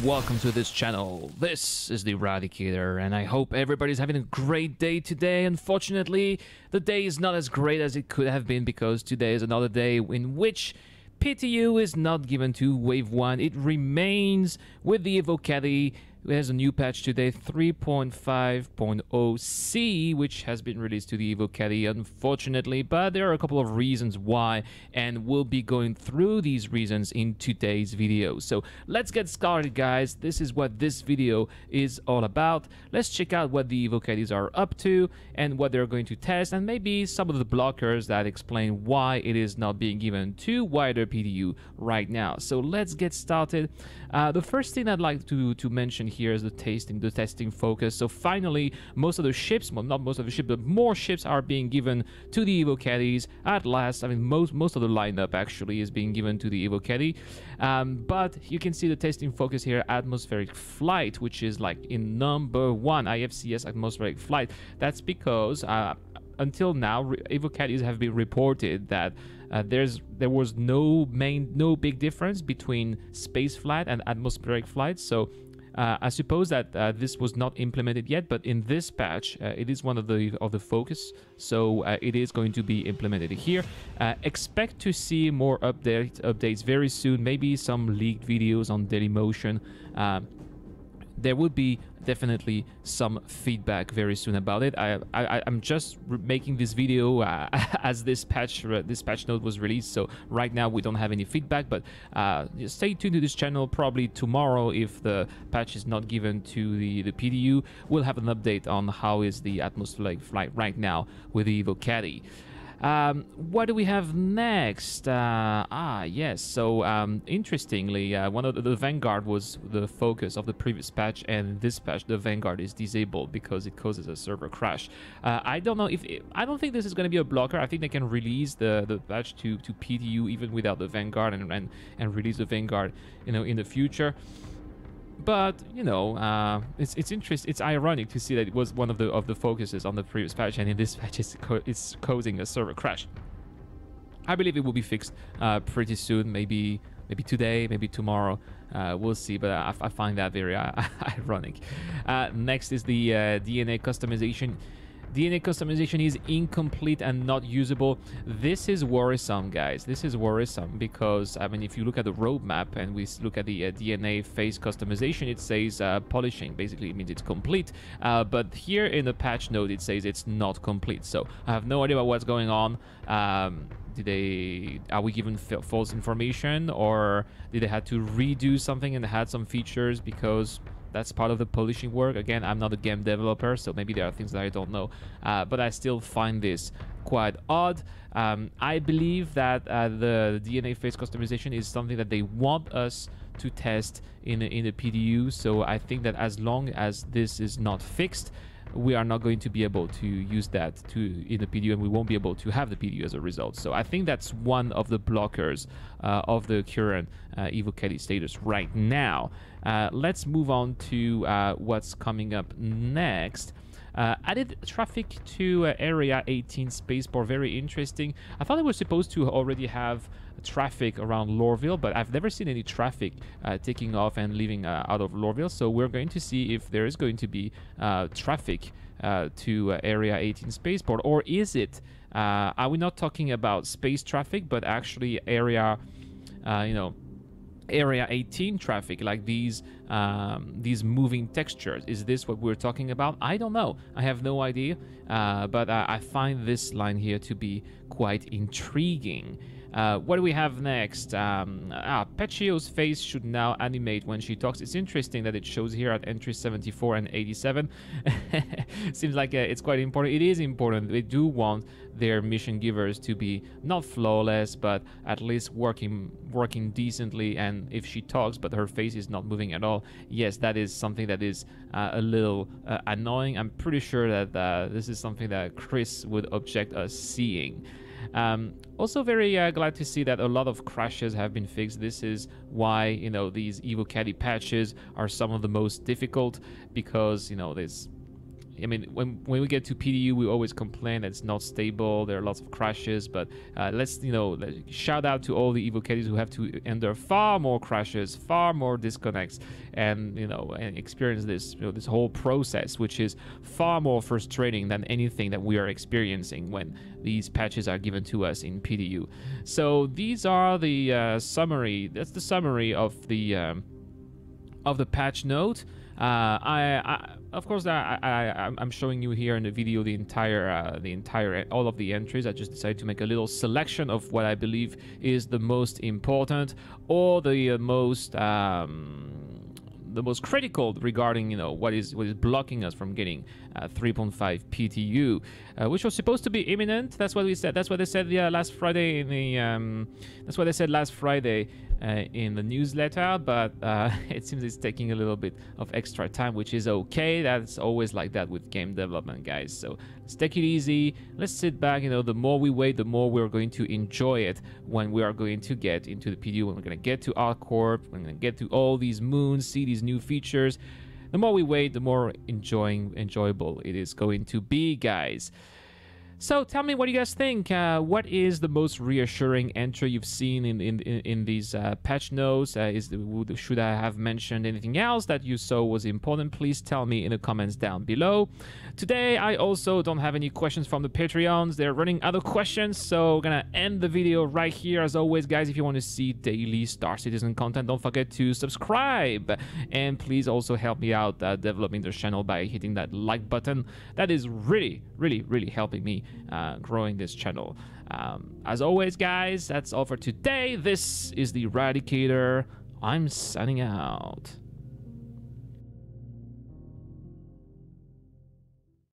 welcome to this channel. This is the Eradicator, and I hope everybody's having a great day today. Unfortunately, the day is not as great as it could have been because today is another day in which PTU is not given to Wave 1. It remains with the Evocati. There's a new patch today, 3.5.0C, which has been released to the Evocati, unfortunately, but there are a couple of reasons why, and we'll be going through these reasons in today's video. So let's get started, guys. This is what this video is all about. Let's check out what the Evocatis are up to and what they're going to test, and maybe some of the blockers that explain why it is not being given to wider PTU right now. So let's get started. The first thing I'd like to mention here is the testing focus. So finally, most of the ships, well, not most of the ships, but more ships are being given to the Evocatis at last. I mean, most of the lineup actually is being given to the Evocati. But you can see the testing focus here, atmospheric flight, which is like in number 1, IFCS atmospheric flight. That's because until now, Evocatis have been reported that there was no big difference between space flight and atmospheric flight. So I suppose that this was not implemented yet, but in this patch, it is one of the focus, so it is going to be implemented here. Expect to see more updates very soon. Maybe some leaked videos on Dailymotion. There would be definitely some feedback very soon about it. I'm just making this video as this patch note was released, so right now we don't have any feedback, but stay tuned to this channel. Probably tomorrow, if the patch is not given to the PDU, we'll have an update on how is the atmospheric flight right now with the Evocati. What do we have next? Yes, so interestingly, one of the Vanguard was the focus of the previous patch, and this patch the Vanguard is disabled because it causes a server crash. I don't know if I don't think this is going to be a blocker. I think they can release the patch to PTU even without the Vanguard and release the Vanguard, you know, in the future. But you know, it's interesting. It's ironic to see that it was one of the focuses on the previous patch, and in this patch it's causing a server crash. I believe it will be fixed pretty soon. Maybe today, maybe tomorrow. We'll see. But I find that very ironic. Next is the DNA customization. DNA customization is incomplete and not usable. This is worrisome, guys. This is worrisome because, I mean, if you look at the roadmap and we look at the DNA face customization, it says polishing. Basically, it means it's complete. But here in the patch note, it says it's not complete. So I have no idea about what's going on. Are we given false information, or did they have to redo something and add some features because that's part of the polishing work? Again, I'm not a game developer, so maybe there are things that I don't know, but I still find this quite odd. I believe that the DNA face customization is something that they want us to test in the PDU, so I think that as long as this is not fixed, we are not going to be able to use that in the PDU, and we won't be able to have the PDU as a result. So I think that's one of the blockers of the current Evocati status right now. Let's move on to what's coming up next. Added traffic to Area 18 spaceport. Very interesting. I thought it was supposed to already have traffic around Lorville, but I've never seen any traffic taking off and leaving out of Lorville. So we're going to see if there is going to be traffic to Area 18 spaceport, or is it? Are we not talking about space traffic, but actually area, Area 18 traffic, like these moving textures? Is this what we're talking about? I don't know. I have no idea. But I find this line here to be quite intriguing. What do we have next? Pecchio's face should now animate when she talks. It's interesting that it shows here at entry 74 and 87. Seems like it's quite important. It is important. They do want their mission givers to be not flawless, but at least working decently. And if she talks but her face is not moving at all, yes, that is something that is a little annoying. I'm pretty sure that this is something that Chris would object us seeing. Also very glad to see that a lot of crashes have been fixed. This is why, you know, these Evocati patches are some of the most difficult, because, you know, I mean, when we get to PDU, we always complain that it's not stable. There are lots of crashes, but let's, shout out to all the Evocatis who have to endure far more crashes, far more disconnects, and and experience this this whole process, which is far more frustrating than anything that we are experiencing when these patches are given to us in PDU. So these are the summary. That's the summary of the patch note. Of course, I'm showing you here in the video the entire all of the entries. I just decided to make a little selection of what I believe is the most important or the most critical regarding what is blocking us from getting 3.5 PTU, which was supposed to be imminent. That's what we said. That's what they said last Friday in the that's what they said last Friday in the newsletter. But it seems it's taking a little bit of extra time, which is okay. That's always like that with game development, guys. So let's take it easy. Let's sit back. The more we wait, the more we're going to enjoy it when we are going to get into the PDU. When we're going to get to ArcCorp, we're going to get to all these moons, see these new features. The more we wait, the more enjoyable it is going to be, guys. So tell me, what do you guys think? What is the most reassuring entry you've seen in these patch notes? Should I have mentioned anything else that you saw was important? Please tell me in the comments down below. Today, I also don't have any questions from the Patreons. They're running out of questions, so we're gonna end the video right here. As always, guys, if you want to see daily Star Citizen content, don't forget to subscribe. And please also help me out developing the channel by hitting that like button. That is really, really, really helping me growing this channel. As always, guys, that's all for today. This is the Radicator. I'm signing out.